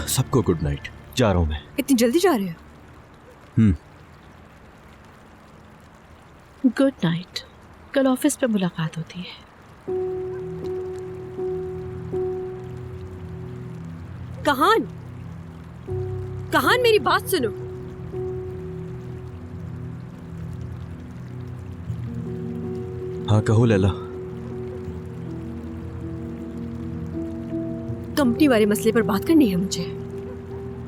सबको good night. जा रहा हूं मैं। इतनी जल्दी जा रहे हो? Good night. कल ऑफिस पे मुलाकात होती है। कहान, कहान मेरी बात सुनो। हाँ कहो लैला। कंपनी वाले मसले पर बात करनी है मुझे।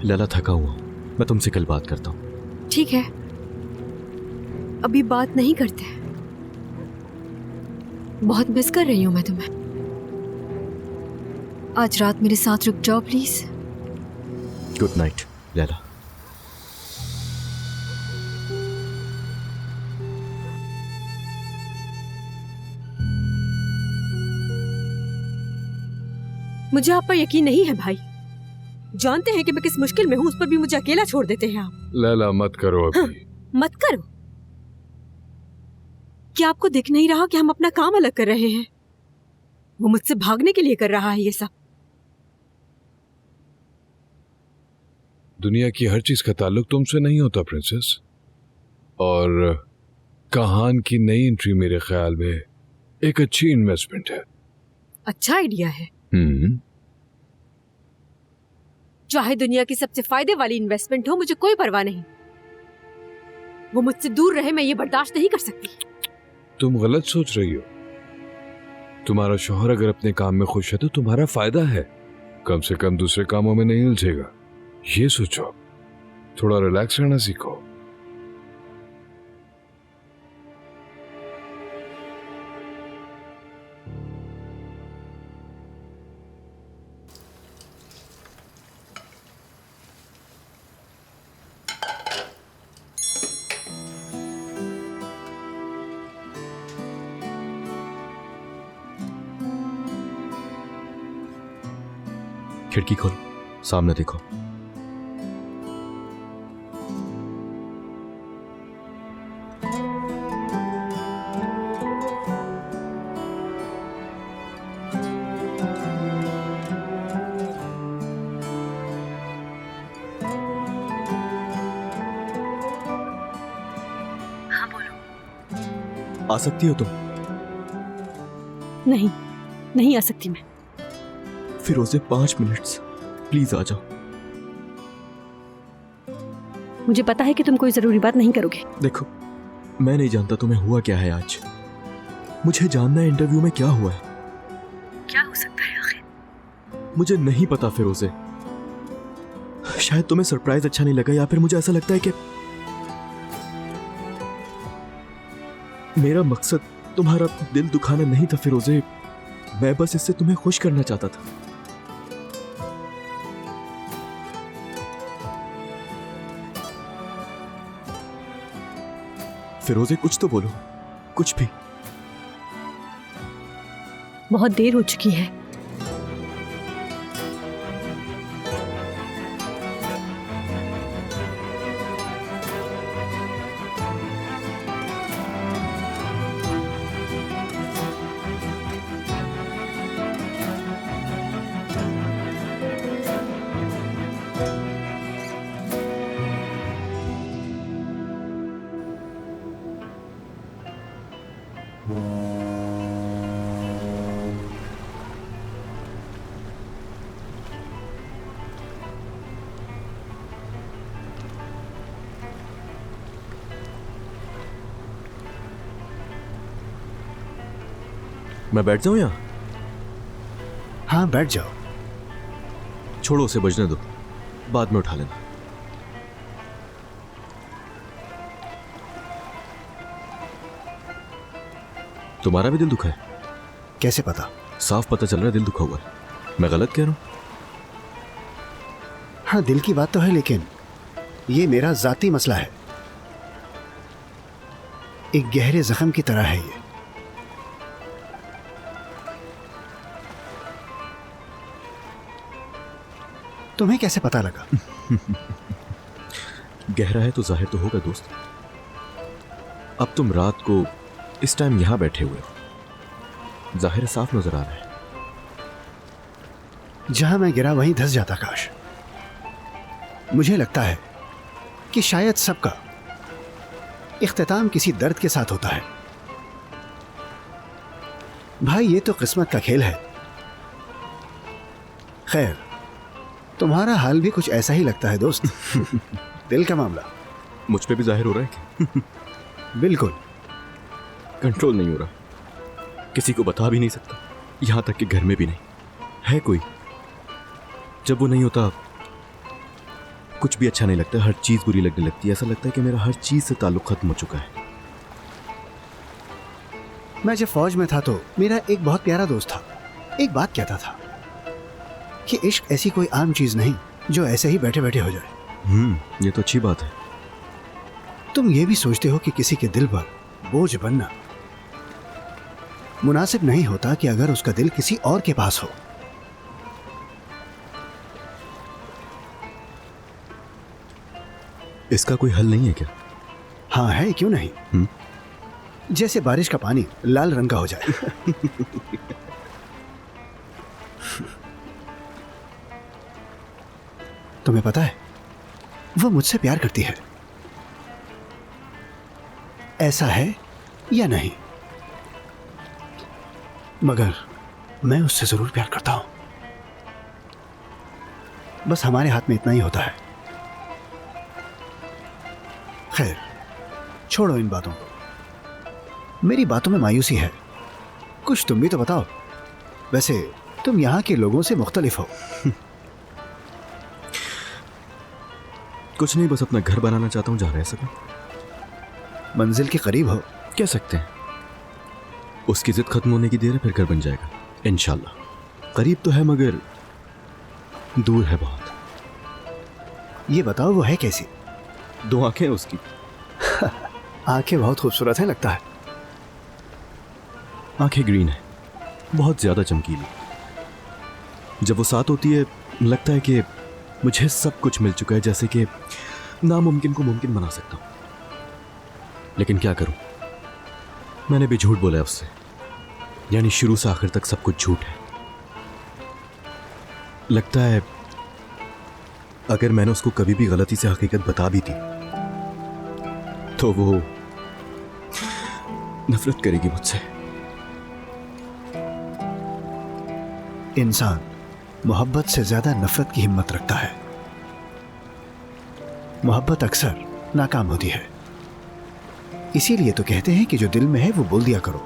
लैला थका हुआ, मैं तुमसे कल बात करता हूँ। ठीक है, अभी बात नहीं करते। बहुत मिस कर रही हूं मैं तुम्हें। आज रात मेरे साथ रुक जाओ प्लीज। Good night Laila. मुझे आप पर यकीन नहीं है भाई। जानते हैं कि मैं किस मुश्किल में हूं, उस पर भी मुझे अकेला छोड़ देते हैं आप। लैला मत करो अभी। हाँ, मत करो। क्या आपको दिख नहीं रहा कि हम अपना काम अलग कर रहे हैं? वो मुझसे भागने के लिए कर रहा है ये सब। दुनिया की हर चीज का ताल्लुक तुमसे नहीं होता प्रिंसेस। और कहान की नई एंट्री मेरे ख्याल में एक अच्छी इन्वेस्टमेंट है। अच्छा आइडिया है। चाहे दुनिया की सबसे फायदे वाली इन्वेस्टमेंट हो, मुझे कोई परवाह नहीं। वो मुझसे दूर रहे, मैं ये बर्दाश्त नहीं कर सकती। तुम गलत सोच रही हो। तुम्हारा शौहर अगर अपने काम में खुश है तो तुम्हारा फायदा है। कम से कम दूसरे कामों में नहीं उलझेगा। ये सोचो, थोड़ा रिलैक्स रहना सीखो। खिड़की खोलो, सामने देखो। हाँ बोलो। आ सकती हो तुम? नहीं, नहीं आ सकती मैं। फिरोज़े 5 मिनट्स प्लीज आ जाओ। मुझे पता है कि तुम कोई जरूरी बात नहीं करोगे। देखो, मैं नहीं जानता तुम्हें हुआ क्या है आज। मुझे जानना है इंटरव्यू में क्या हुआ है। क्या हो सकता है आखिर? मुझे नहीं पता फिरोज़े। शायद तुम्हें सरप्राइज अच्छा नहीं लगा, या फिर मुझे ऐसा लगता है कि मेरा मकसद तुम्हारा दिल दुखाना नहीं था फिरोज़े। मैं बस इससे तुम्हें खुश करना चाहता था। फिरोज़े कुछ तो बोलो, कुछ भी। बहुत देर हो चुकी है। मैं बैठ जाऊं यहाँ? हाँ बैठ जाओ। छोड़ो, उसे बजने दो, बाद में उठा लेना। तुम्हारा भी दिल दुखा है? कैसे पता? साफ पता चल रहा है दिल दुखा हुआ है। मैं गलत कह रहा हूं? हाँ दिल की बात तो है, लेकिन ये मेरा जाती मसला है। एक गहरे जख्म की तरह है ये। तुम्हें कैसे पता लगा? गहरा है तो जाहिर तो होगा दोस्त। अब तुम रात को इस टाइम यहां बैठे हुए हो, जाहिर साफ नजर आ रहा है। जहां मैं गिरा वहीं धंस जाता काश। मुझे लगता है कि शायद सबका इख्तिताम किसी दर्द के साथ होता है। भाई ये तो किस्मत का खेल है। खैर, तुम्हारा हाल भी कुछ ऐसा ही लगता है दोस्त। दिल का मामला। मुझ पे भी जाहिर हो रहा है कि बिल्कुल। कंट्रोल नहीं हो रहा, किसी को बता भी नहीं सकता, यहां तक कि घर में भी नहीं। है कोई, जब वो नहीं होता कुछ भी अच्छा नहीं लगता, हर चीज बुरी लगने लगती है। ऐसा लगता है कि मेरा हर चीज से ताल्लुक खत्म हो चुका है। मैं जब फौज में था तो मेरा एक बहुत प्यारा दोस्त था। एक बात कहता था कि इश्क ऐसी कोई आम चीज नहीं जो ऐसे ही बैठे बैठे हो जाए। ये तो अच्छी बात है। तुम ये भी सोचते हो कि किसी के दिल पर बोझ बनना मुनासिब नहीं होता कि अगर उसका दिल किसी और के पास हो। इसका कोई हल नहीं है क्या? हाँ है, क्यों नहीं। जैसे बारिश का पानी लाल रंग का हो जाए। तुम्हें पता है वो मुझसे प्यार करती है, ऐसा है या नहीं? मगर मैं उससे जरूर प्यार करता हूं। बस हमारे हाथ में इतना ही होता है। खैर, छोड़ो इन बातों को। मेरी बातों में मायूसी है, कुछ तुम भी तो बताओ। वैसे तुम यहां के लोगों से मुख्तलिफ हो। कुछ नहीं, बस अपना घर बनाना चाहता हूं जहां रह सकूं। मंजिल के करीब हो, कह सकते हैं। उसकी जिद खत्म होने की देर है, फिर घर बन जाएगा इंशाल्लाह। करीब तो है मगर दूर है बहुत। ये बताओ वो है कैसी? 2 आंखें हैं उसकी। आंखें बहुत खूबसूरत हैं लगता है। आंखें ग्रीन है, बहुत ज्यादा चमकीली। जब वो साथ होती है लगता है कि मुझे सब कुछ मिल चुका है, जैसे कि नामुमकिन को मुमकिन बना सकता हूं। लेकिन क्या करूं, मैंने भी झूठ बोला है उससे, यानी शुरू से आखिर तक सब कुछ झूठ है। लगता है अगर मैंने उसको कभी भी गलती से हकीकत बता भी दी तो वो नफरत करेगी मुझसे। इंसान मोहब्बत से ज्यादा नफरत की हिम्मत रखता है। मोहब्बत अक्सर नाकाम होती है, इसीलिए तो कहते हैं कि जो दिल में है वो बोल दिया करो।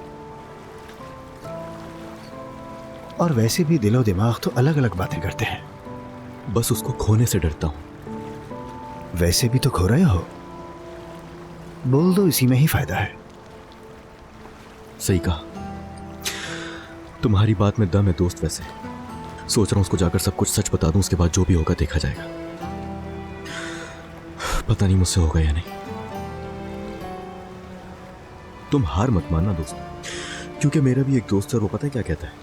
और वैसे भी दिलो दिमाग तो अलग अलग बातें करते हैं। बस उसको खोने से डरता हूं। वैसे भी तो खो रहे हो, बोल दो, इसी में ही फायदा है। सही कहा, तुम्हारी बात में दम है दोस्त। वैसे सोच रहा हूं उसको जाकर सब कुछ सच बता दूं, उसके बाद जो भी होगा देखा जाएगा। पता नहीं मुझसे होगा या नहीं। तुम हार मत मानना दोस्त, क्योंकि मेरा भी एक दोस्त है, वो पता है क्या कहता है,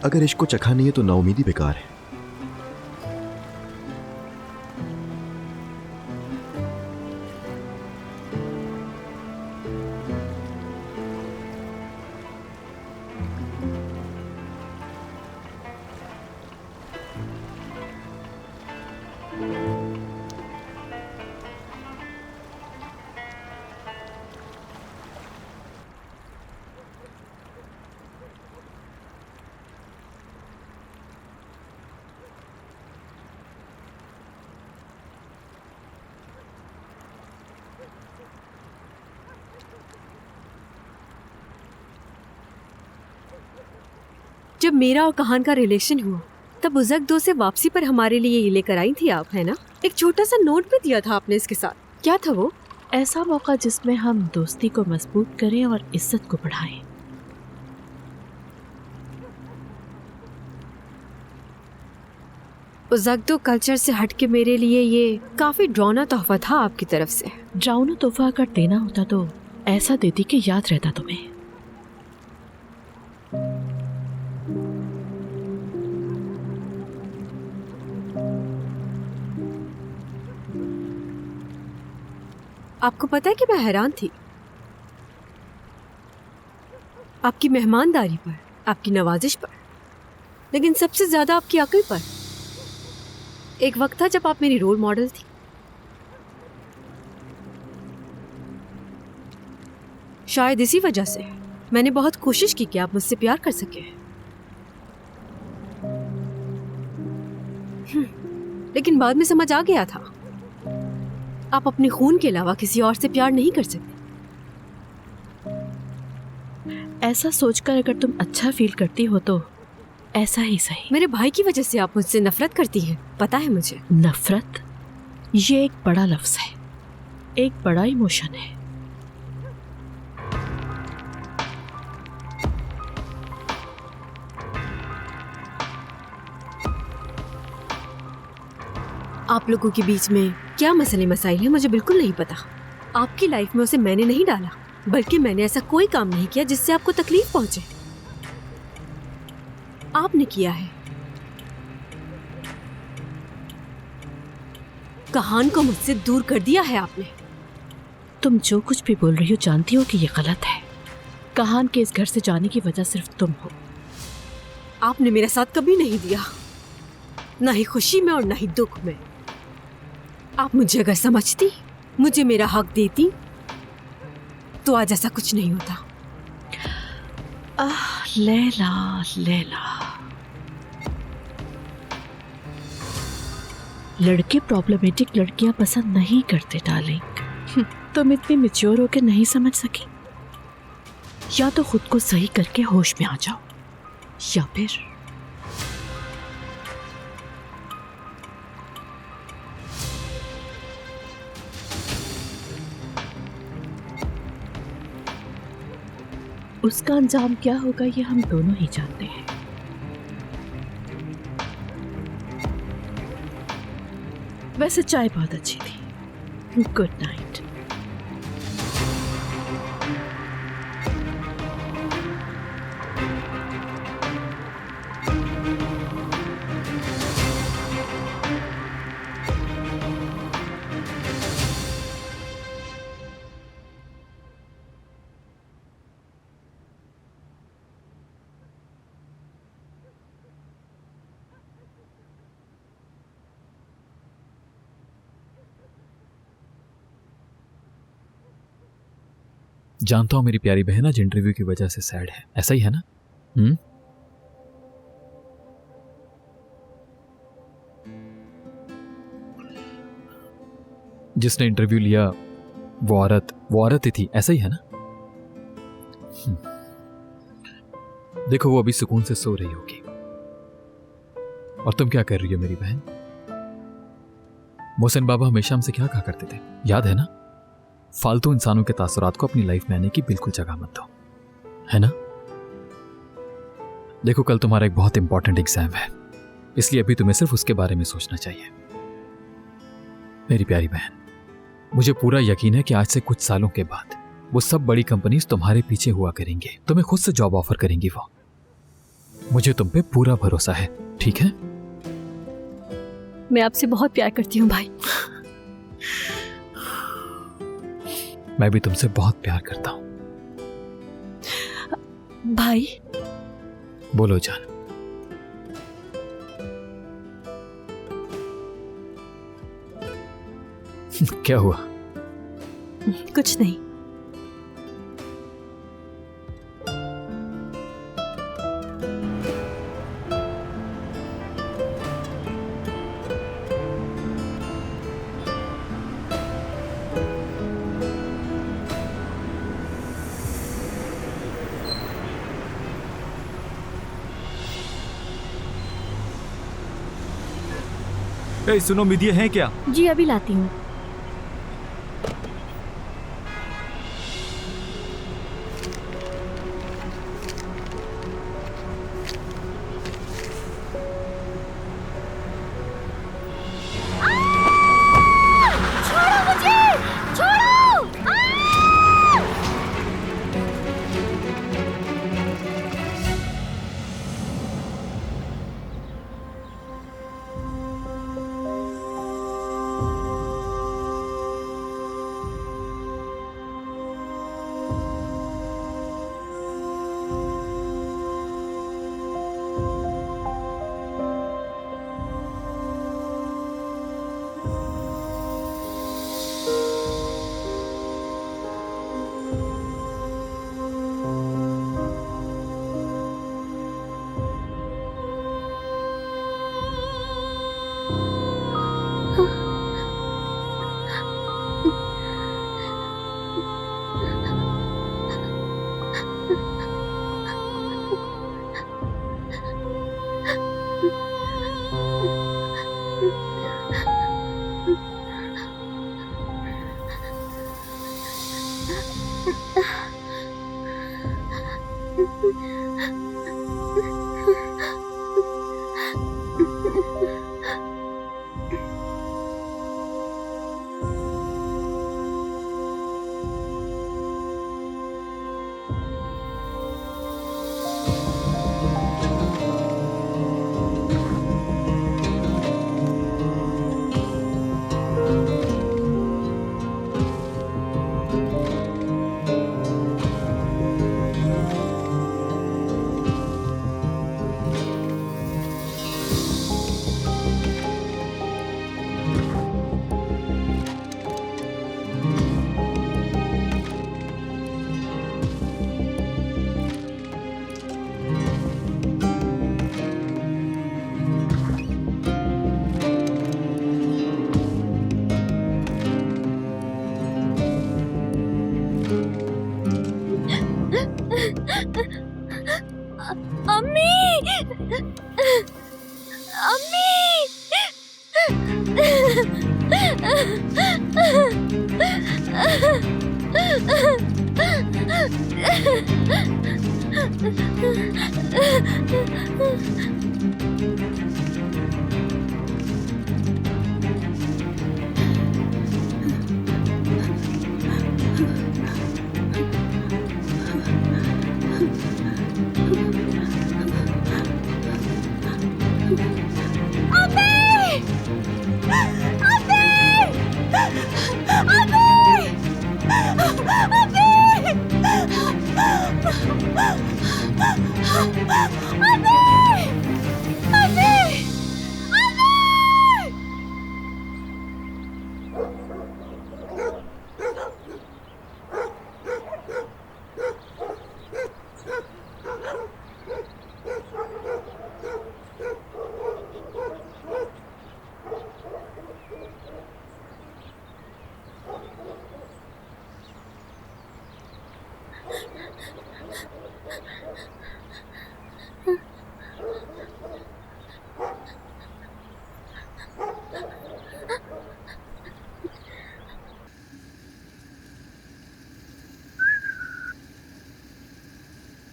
अगर इश्क को चखा नहीं है तो नाउमीदी बेकार है। जब मेरा और कहान का रिलेशन हुआ तब उजक 2 से वापसी पर हमारे लिए ये लेकर आई थी आप, है ना? एक छोटा सा नोट भी दिया था आपने इसके साथ। क्या था वो? ऐसा मौका जिसमें हम दोस्ती को मजबूत करें और इज्जत को बढ़ाएं। उजक 2 कल्चर से हटके मेरे लिए ये काफी ड्रॉना तोहफा था आपकी तरफ से। ड्राउना तोहफा अगर देना होता तो ऐसा देती कि याद रहता तुम्हें। आपको पता है कि मैं हैरान थी आपकी मेहमानदारी पर, आपकी नवाजिश पर, लेकिन सबसे ज्यादा आपकी अक्ल पर। एक वक्त था जब आप मेरी रोल मॉडल थी। शायद इसी वजह से मैंने बहुत कोशिश की कि आप मुझसे प्यार कर सके। लेकिन बाद में समझ आ गया था आप अपने खून के अलावा किसी और से प्यार नहीं कर सकते। ऐसा सोचकर अगर तुम अच्छा फील करती हो तो ऐसा ही सही। मेरे भाई की वजह से आप मुझसे नफरत करती हैं, पता है मुझे। नफरत ये एक बड़ा लफ्ज है, एक बड़ा इमोशन है। आप लोगों के बीच में क्या मसले मसाइल हैं मुझे बिल्कुल नहीं पता। आपकी लाइफ में उसे मैंने नहीं डाला, बल्कि मैंने ऐसा कोई काम नहीं किया जिससे आपको तकलीफ पहुंचे। आपने किया है। कहान को मुझसे दूर कर दिया है आपने। तुम जो कुछ भी बोल रही हो जानती हो कि ये गलत है। कहान के इस घर से जाने की वजह सिर्फ तुम हो। आपने मेरा साथ कभी नहीं दिया, ना ही खुशी में और ना ही दुख में। आप मुझे अगर समझती, मुझे मेरा हक देती, तो आज ऐसा कुछ नहीं होता। लैला लैला, लड़के प्रॉब्लमेटिक लड़कियां पसंद नहीं करते डार्लिंग। तुम इतनी मैच्योर होकर नहीं समझ सकी। या तो खुद को सही करके होश में आ जाओ, या फिर उसका अंजाम क्या होगा ये हम दोनों ही जानते हैं। वैसे चाय बहुत अच्छी थी। Good night. जानता हूं मेरी प्यारी बहन आज इंटरव्यू की वजह से सैड है, ऐसा ही है ना? जिसने इंटरव्यू लिया वो औरत ही थी, ऐसा ही है ना? देखो वो अभी सुकून से सो रही होगी, और तुम क्या कर रही हो मेरी बहन? मोहसिन बाबा हमेशा हमसे क्या कहा करते थे, याद है ना? फालतू इंसानों के तासुरात को अपनी लाइफ में आने की बिल्कुल जगह मत दो, है ना? देखो कल तुम्हारा एक बहुत इंपॉर्टेंट एग्जाम है, इसलिए अभी तुम्हें सिर्फ उसके बारे में सोचना चाहिए। मेरी प्यारी बहन, मुझे पूरा यकीन है कि आज से कुछ सालों के बाद वो सब बड़ी कंपनीज तुम्हारे पीछे हुआ करेंगे, तुम्हें खुद से जॉब ऑफर करेंगी वो। मुझे तुम पे पूरा भरोसा है, ठीक है? मैं आपसे बहुत प्यार करती हूँ भाई। मैं भी तुमसे बहुत प्यार करता हूं भाई। बोलो जान। क्या हुआ? कुछ नहीं। ए, सुनो मिदिये हैं क्या? जी अभी लाती हूँ।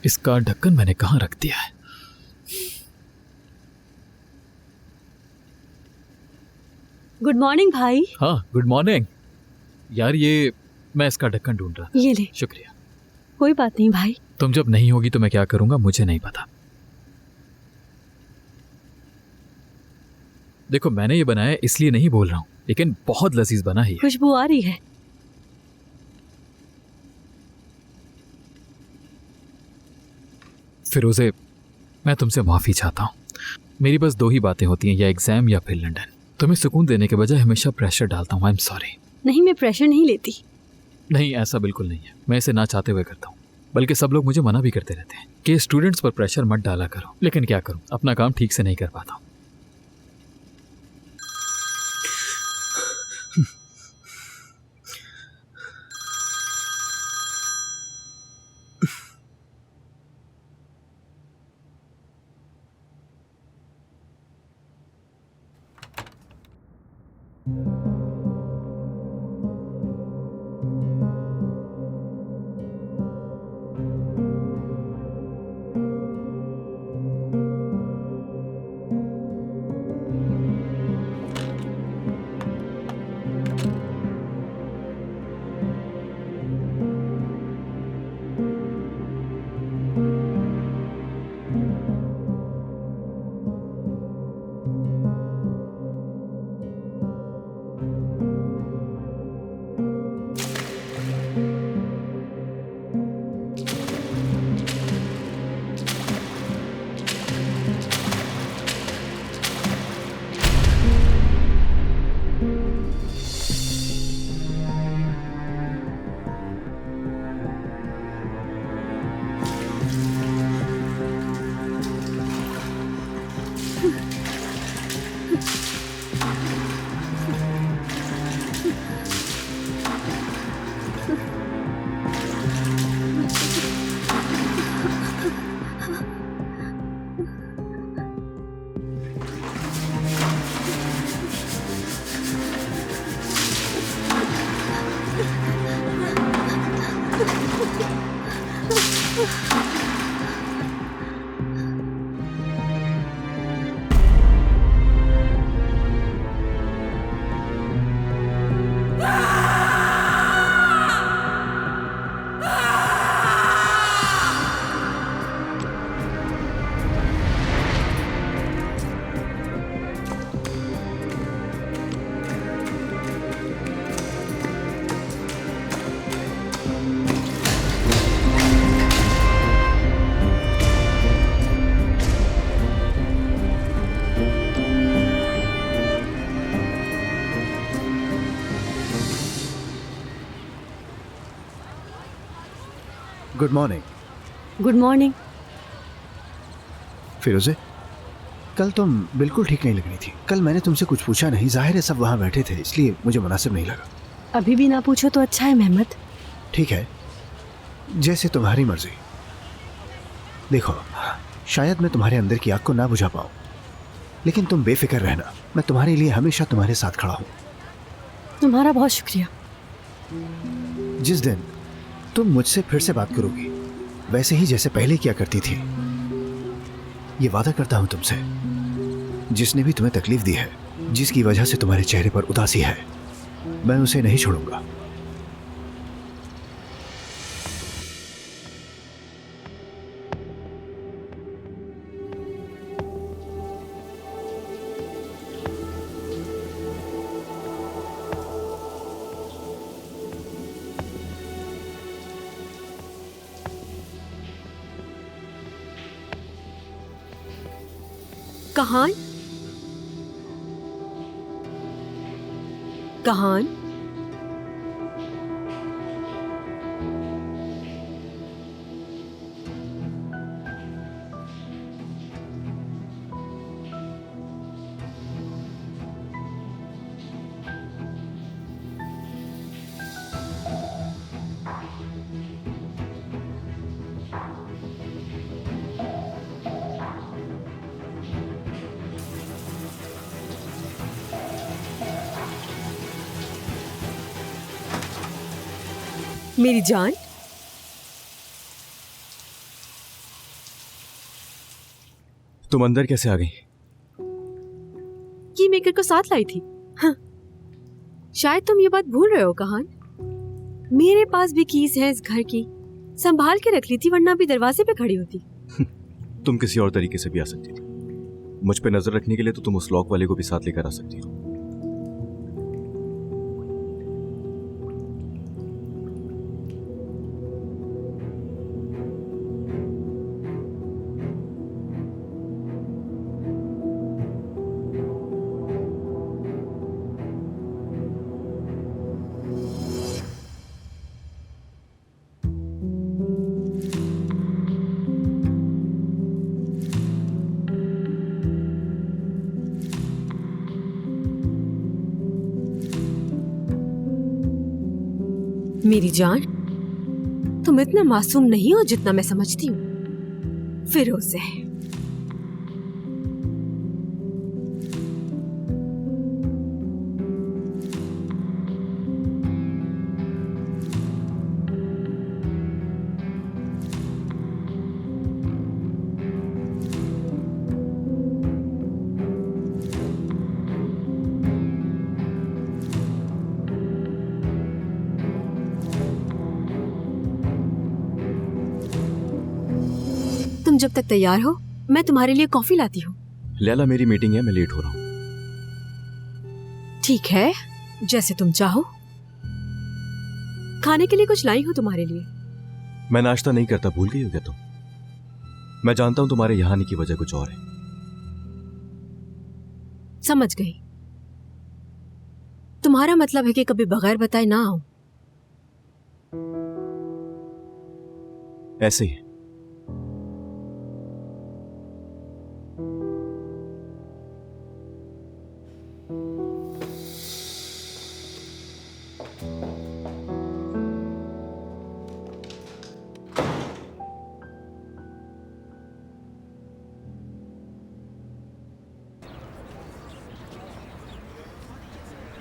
इसका ढक्कन मैंने कहाँ रख दिया है? गुड मॉर्निंग भाई। हाँ, गुड मॉर्निंग। यार ये मैं इसका ढक्कन ढूंढ रहा था। ये ले। शुक्रिया। कोई बात नहीं भाई। तुम जब नहीं होगी तो मैं क्या करूंगा मुझे नहीं पता। देखो मैंने ये बनाया इसलिए नहीं बोल रहा हूं, लेकिन बहुत लजीज बना ही है। खुशबू आ रही है। फिरोजे, मैं तुमसे माफी चाहता हूं। मेरी बस दो ही बातें होती हैं, या एग्जाम या फिर लंदन। तुम्हें सुकून देने के बजाय हमेशा प्रेशर डालता हूं। I am sorry. नहीं, मैं प्रेशर नहीं लेती। नहीं, ऐसा बिल्कुल नहीं है। मैं इसे ना चाहते हुए करता हूँ, बल्कि सब लोग मुझे मना भी करते रहते हैं कि स्टूडेंट्स पर प्रेशर मत डाला करो, लेकिन क्या करूं, अपना काम ठीक से नहीं कर पाता हूं। Good morning. Good morning. Firoze, कल तुम बिल्कुल ठीक नहीं लग रही थी। कल मैंने तुमसे कुछ पूछा नहीं, जाहिर है सब वहां बैठे थे, इसलिए मुझे मुनासिब नहीं लगा। अभी भी ना पूछो तो अच्छा है मेहमत। ठीक है, जैसे तुम्हारी मर्जी। देखो, शायद मैं तुम्हारे अंदर की आग को ना बुझा पाऊं, लेकिन तुम बेफिक्र रहना, मैं तुम्हारे लिए हमेशा तुम्हारे साथ खड़ा हूं। तुम्हारा बहुत शुक्रिया। जिस दिन तुम मुझसे फिर से बात करोगी, वैसे ही जैसे पहले किया करती थी, ये वादा करता हूं तुमसे। जिसने भी तुम्हें तकलीफ दी है, जिसकी वजह से तुम्हारे चेहरे पर उदासी है, मैं उसे नहीं छोड़ूंगा। कहान, कहान, मेरी जान, तुम अंदर कैसे आ गई? की मेकर को साथ लाई थी। हाँ। शायद तुम ये बात भूल रहे हो कहान। मेरे पास भी कीज है इस घर की, संभाल के रख ली थी, वरना भी दरवाजे पे खड़ी होती। तुम किसी और तरीके से भी आ सकती थी। मुझ पे नजर रखने के लिए तो तुम उस लॉक वाले को भी साथ लेकर आ सकती हो। मेरी जान, तुम इतना मासूम नहीं हो जितना मैं समझती हूँ। फिरोजे, तुम जब तक तैयार हो मैं तुम्हारे लिए कॉफी लाती हूँ। लैला, मेरी मीटिंग है, मैं लेट हो रहा हूँ। ठीक है, जैसे तुम चाहो। खाने के लिए कुछ लाई हूँ तुम्हारे लिए। मैं नाश्ता नहीं करता, भूल गई हो क्या तुम? मैं जानता हूं तुम्हारे यहाँ आने की वजह कुछ और है। समझ गई। तुम्हारा मतलब है कि कभी बगैर बताए ना आऊं। ऐसे ही।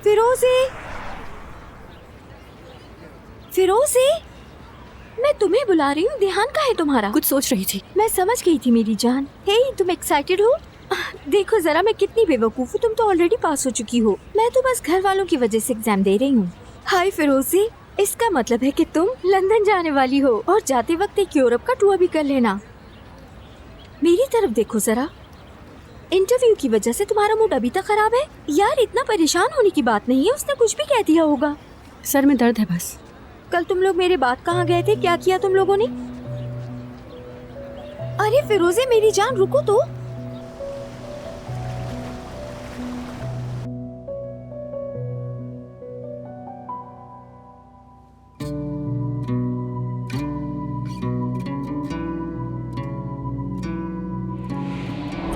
फिरोजी, फिरोजी, मैं तुम्हें बुला रही हूँ, ध्यान कहाँ है तुम्हारा? कुछ सोच रही थी। मैं समझ गई थी मेरी जान। हे, तुम एक्साइटेड हो? देखो जरा, मैं कितनी बेवकूफ हूँ, तुम तो ऑलरेडी पास हो चुकी हो। मैं तो बस घर वालों की वजह से एग्जाम दे रही हूँ। हाय फिरोजी, इसका मतलब है कि तुम लंदन जाने वाली हो और जाते वक्त एक यूरोप का टूर भी कर लेना। मेरी तरफ देखो जरा, इंटरव्यू की वजह से तुम्हारा मूड अभी तक खराब है? यार इतना परेशान होने की बात नहीं है, उसने कुछ भी कह दिया होगा। सर में दर्द है बस। कल तुम लोग मेरे बाद कहाँ गए थे? क्या किया तुम लोगों ने? अरे फिरोजे मेरी जान, रुको तो।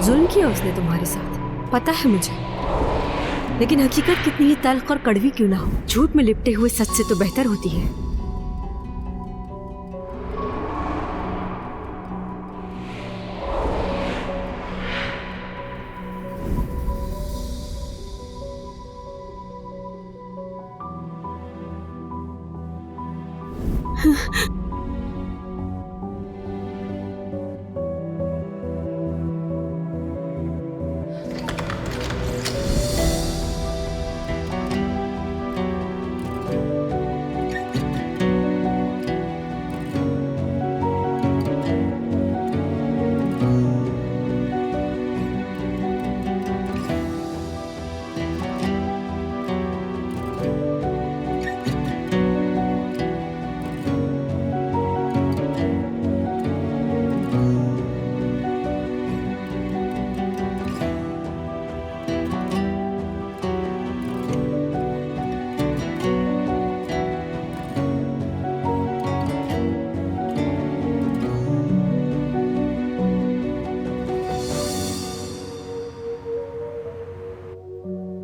जुल्म किया उसने तुम्हारे साथ, पता है मुझे। लेकिन हकीकत कितनी ही तल्ख और कड़वी क्यों ना हो, झूठ में लिपटे हुए सच से तो बेहतर होती है।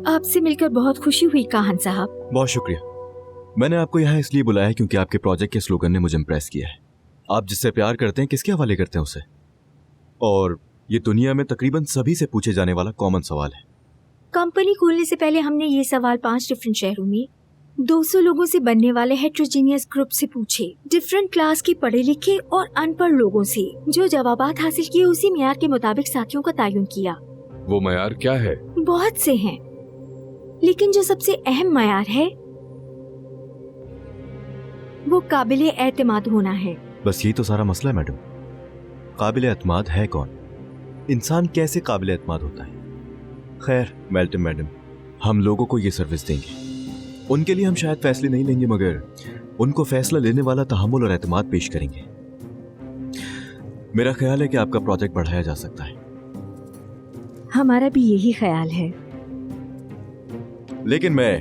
आपसे मिलकर बहुत खुशी हुई काहन साहब। बहुत शुक्रिया। मैंने आपको यहाँ इसलिए बुलाया है क्योंकि आपके प्रोजेक्ट के स्लोगन ने मुझे इम्प्रेस किया है। आप जिससे प्यार करते हैं किसके हवाले करते हैं उसे? और ये दुनिया में तकरीबन सभी से पूछे जाने वाला कॉमन सवाल है। कंपनी खोलने से पहले हमने ये सवाल 5 डिफरेंट शहरों में 200 लोगों से बनने वाले हेट्रोजीनियस ग्रुप से पूछे, डिफरेंट क्लास के पढ़े लिखे और अनपढ़ लोगों से। जो जवाबात हासिल किए उसी मियार के मुताबिक साथियों का तयन किया। वो मयार क्या है? बहुत से हैं, लेकिन जो सबसे अहम मयार है वो काबिले एतमाद होना है। बस यही तो सारा मसला है मैडम। काबिल एतमाद है कौन? इंसान कैसे काबिल एतमाद होता है? खैर मैडम, हम लोगों को ये सर्विस देंगे। उनके लिए हम शायद फैसले नहीं लेंगे, मगर उनको फैसला लेने वाला तहम्मुल और एतमाद पेश करेंगे। मेरा ख्याल है कि आपका प्रोजेक्ट बढ़ाया जा सकता है। हमारा भी यही ख्याल है। लेकिन मैं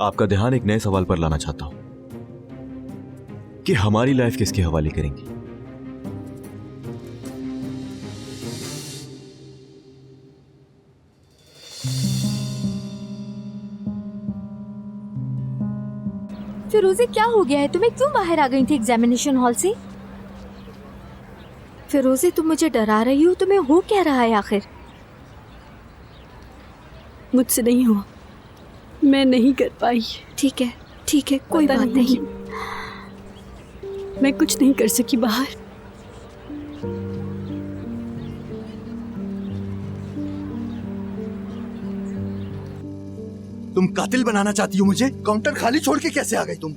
आपका ध्यान एक नए सवाल पर लाना चाहता हूं कि हमारी लाइफ किसके हवाले करेंगे? फिरोजे, क्या हो गया है तुम्हें? क्यों बाहर आ गई थी एग्जामिनेशन हॉल से? फिरोजे, तुम मुझे डरा रही हो। तुम्हें हो क्या रहा है आखिर? मुझसे नहीं हुआ, मैं नहीं कर पाई। ठीक है, ठीक है, कोई पता बात नहीं। मैं कुछ नहीं कर सकी बाहर। तुम कातिल बनाना चाहती हो मुझे? काउंटर खाली छोड़ के कैसे आ गई तुम?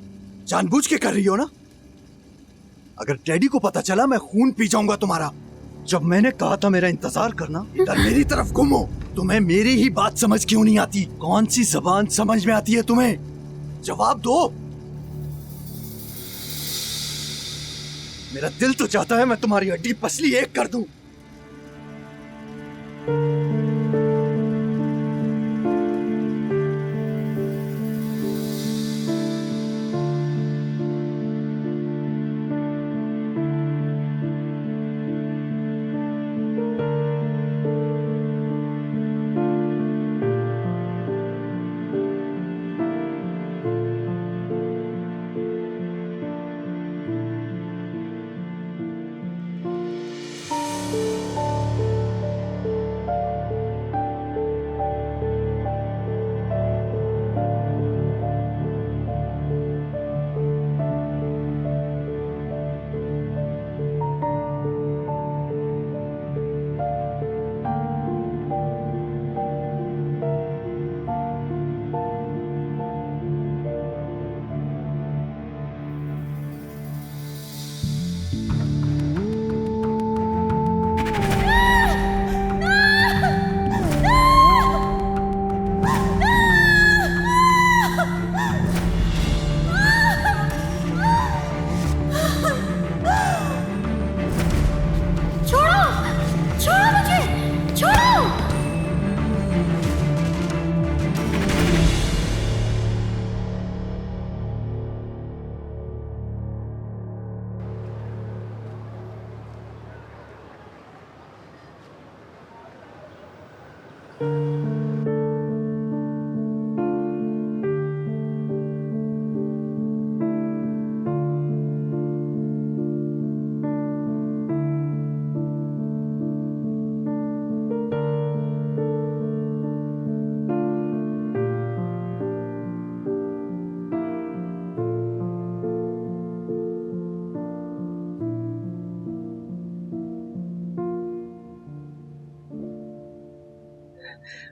जानबूझ के कर रही हो ना? अगर डैडी को पता चला मैं खून पी जाऊंगा तुम्हारा। जब मैंने कहा था मेरा इंतजार करना, इधर मेरी तरफ घूमो। तुम्हें मेरी ही बात समझ क्यों नहीं आती? कौन सी जबान समझ में आती है तुम्हें? जवाब दो। मेरा दिल तो चाहता है मैं तुम्हारी हड्डी पसली एक कर दूं।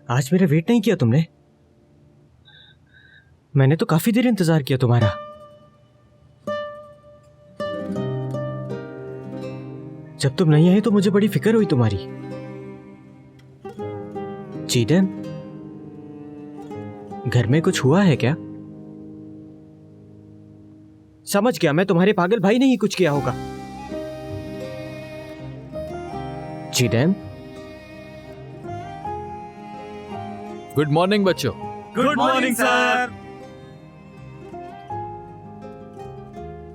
आज मेरा वेट नहीं किया तुमने? मैंने तो काफी देर इंतजार किया तुम्हारा। जब तुम नहीं आई तो मुझे बड़ी फिक्र हुई तुम्हारी। चीदम, घर में कुछ हुआ है क्या? समझ गया मैं, तुम्हारे पागल भाई ने ही कुछ किया होगा। चीदम। गुड मॉर्निंग बच्चों। Good morning sir.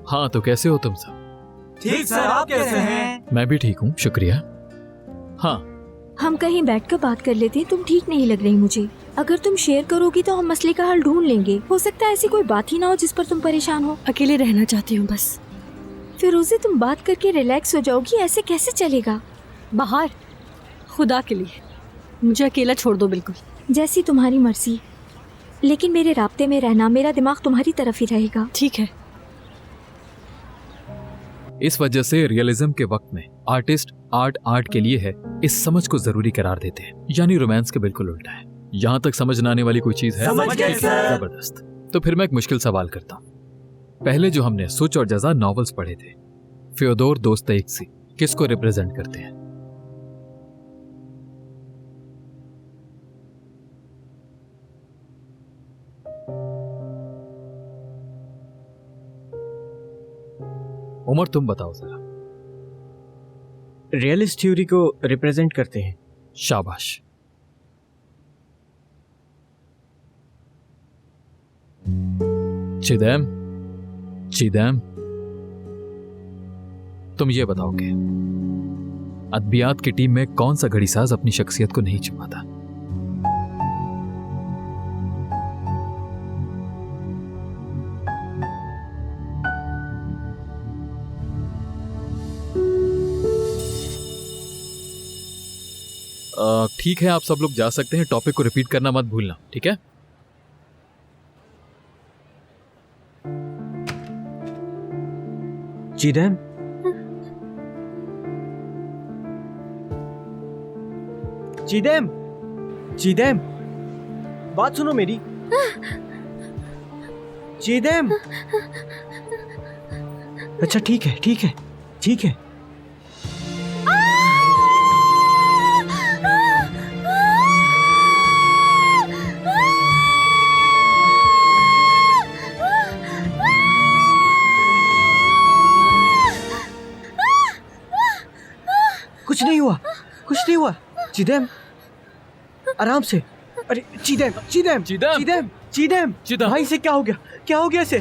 हाँ, तो कैसे हो तुम सब? ठीक सर, आप कैसे हैं? मैं भी ठीक हूँ, शुक्रिया। हाँ, हम कहीं बैठकर बात कर लेते हैं, तुम ठीक नहीं लग रही मुझे। अगर तुम शेयर करोगी तो हम मसले का हल ढूंढ लेंगे। हो सकता है ऐसी कोई बात ही ना हो जिस पर तुम परेशान हो। अकेले रहना चाहती हूँ बस। फिरोजी, तुम बात करके रिलैक्स हो जाओगी, ऐसे कैसे चलेगा? बाहर, खुदा के लिए मुझे अकेला छोड़ दो बिल्कुल। जैसी तुम्हारी मर्जी, लेकिन मेरे राब्ते में रहना, मेरा दिमाग तुम्हारी तरफ ही रहेगा। ठीक है। इस वजह से रियलिज्म के वक्त में आर्टिस्ट आर्ट के लिए है इस समझ को जरूरी करार देते हैं, यानी रोमांस के बिल्कुल उल्टा है। यहाँ तक समझ न आने वाली कोई चीज है? समझ गए सर। जबरदस्त। तो फिर मैं एक मुश्किल सवाल करता हूँ। पहले जो हमने सुच और जजा नॉवेल्स पढ़े थे, फ्योदोर दोस्तोयेव्स्की किसको रिप्रेजेंट करते हैं? उमर, तुम बताओ जरा। रियलिस्ट थ्योरी को रिप्रेजेंट करते हैं। शाबाश। चिदैम, तुम ये बताओगे अदबियात की टीम में कौन सा घड़ीसाज अपनी शख्सियत को नहीं छुपाता? ठीक है, आप सब लोग जा सकते हैं। टॉपिक को रिपीट करना मत भूलना, ठीक है? चीदम, चीदम, चीदम, बात सुनो मेरी। चीदम। अच्छा ठीक है, ठीक है, ठीक है। कुछ नहीं हुआ, कुछ नहीं हुआ। चीदम, आराम से। अरे चीदम, चीदम, चीदम, चीदम, चीदम, चीदम। भाई से क्या हो गया? क्या हो गया इसे?